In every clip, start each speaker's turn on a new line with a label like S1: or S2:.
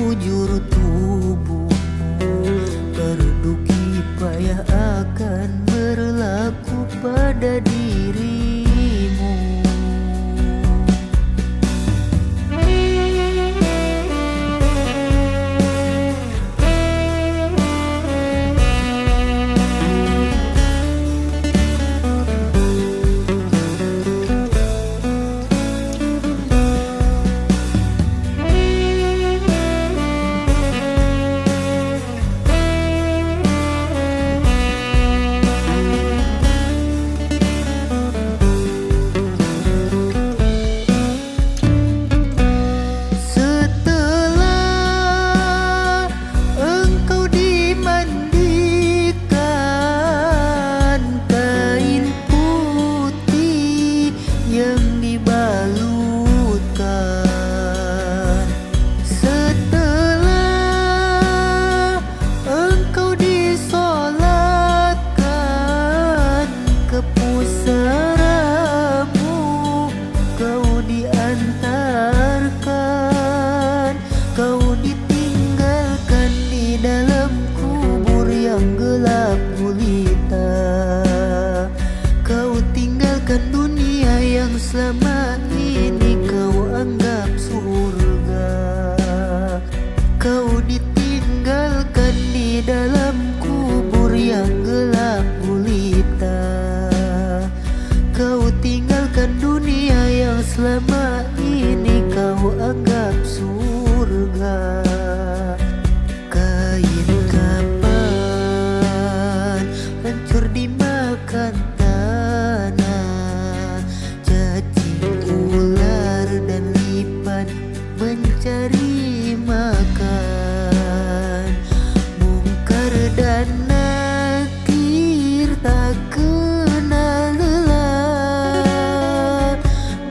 S1: sekujur tubuhmu. Fardu kifayah akan berlaku pada dirimu. Selama ini kau anggap surga, kau ditinggalkan di dalam kubur yang gelap gulita. Kau tinggalkan dunia yang selama ini kau anggap surga. Kain kapan hancur dimakan tanah, cacing ular dan lipan mencari makan. Mungkar dan nakir tak kenal lelah,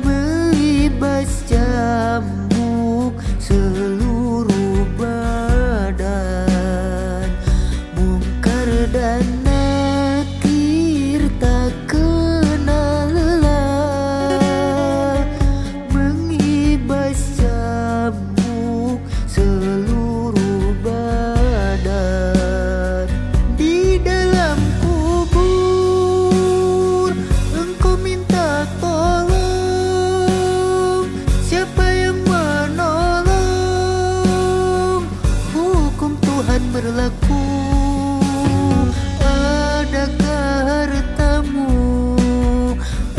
S1: melibas cambuk seluruh badan. Mungkar dan nakir tak kenal lelah, mengibas cambuk seluruh badan. Di dalam kubur engkau minta tolong, siapa yang menolong? Hukum Tuhan berlaku. Adakah hartamu?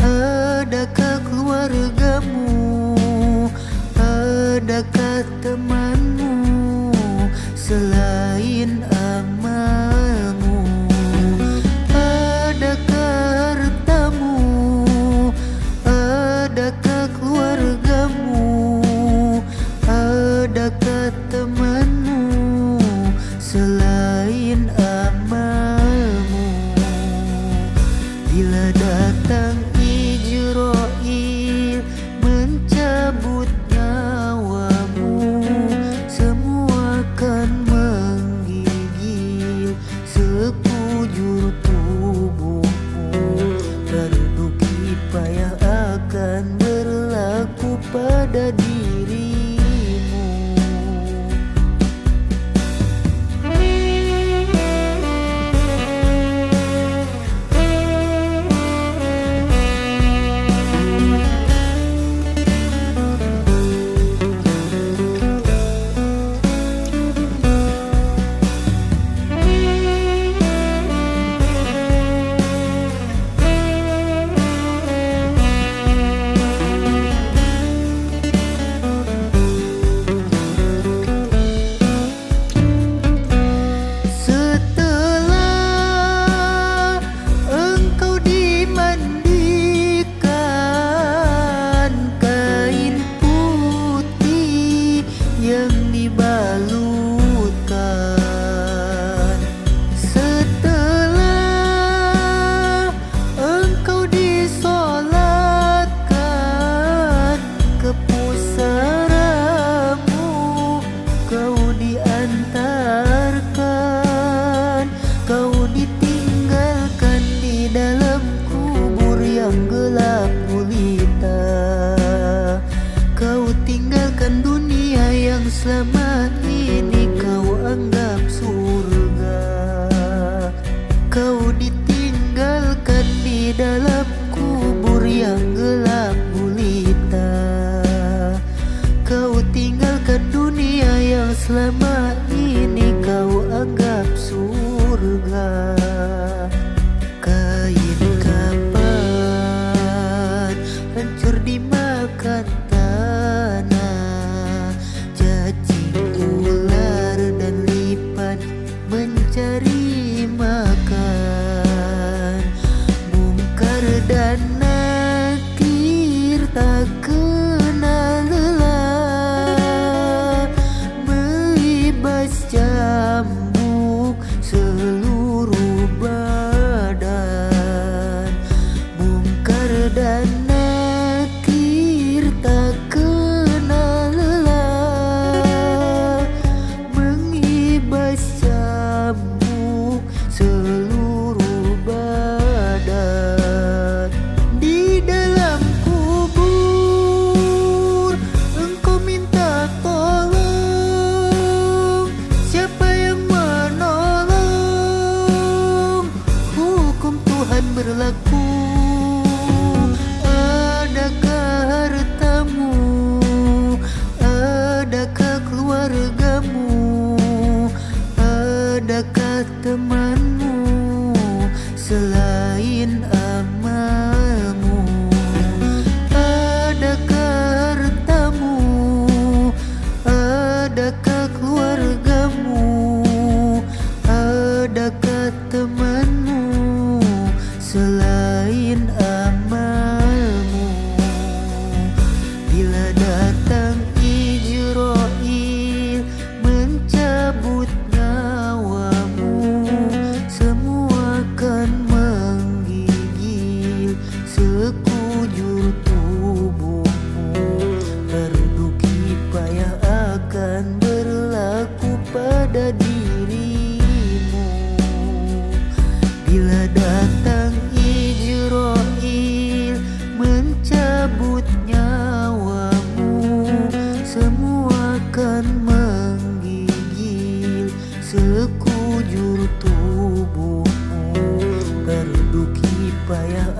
S1: Adakah keluargamu? Adakah temanmu selain amalmu? Adakah hartamu? Adakah keluargamu? Adakah temanmu selain dunia ini kau anggap surga. Kain kapan hancur dimakan tanah, cacing ular dan lipan mencari makan. Mungkar dan nakir tak kenal lelah, melibas cambuk seluruh badan. Mungkar dan nakir tak kenal lelah, mengibas cambuk seluruh badan. Di dalam kubur engkau minta tolong, siapa yang menolong? Hukum Tuhan berlaku. Adakah hartamu, adakah keluargamu, adakah temanmu selain amalmu? Adakah hartamu, adakah keluargamu, adakah temanmu selain amalmu? Bila datang Ijrail mencabut nyawamu, semua akan menggigil sekujur tubuhmu. Fardu kifayah akan berlaku pada dirimu. Bila datang Ijrail mencabut nyawamu, semua akan menggigil sekujur tubuhmu. Fardu kifayah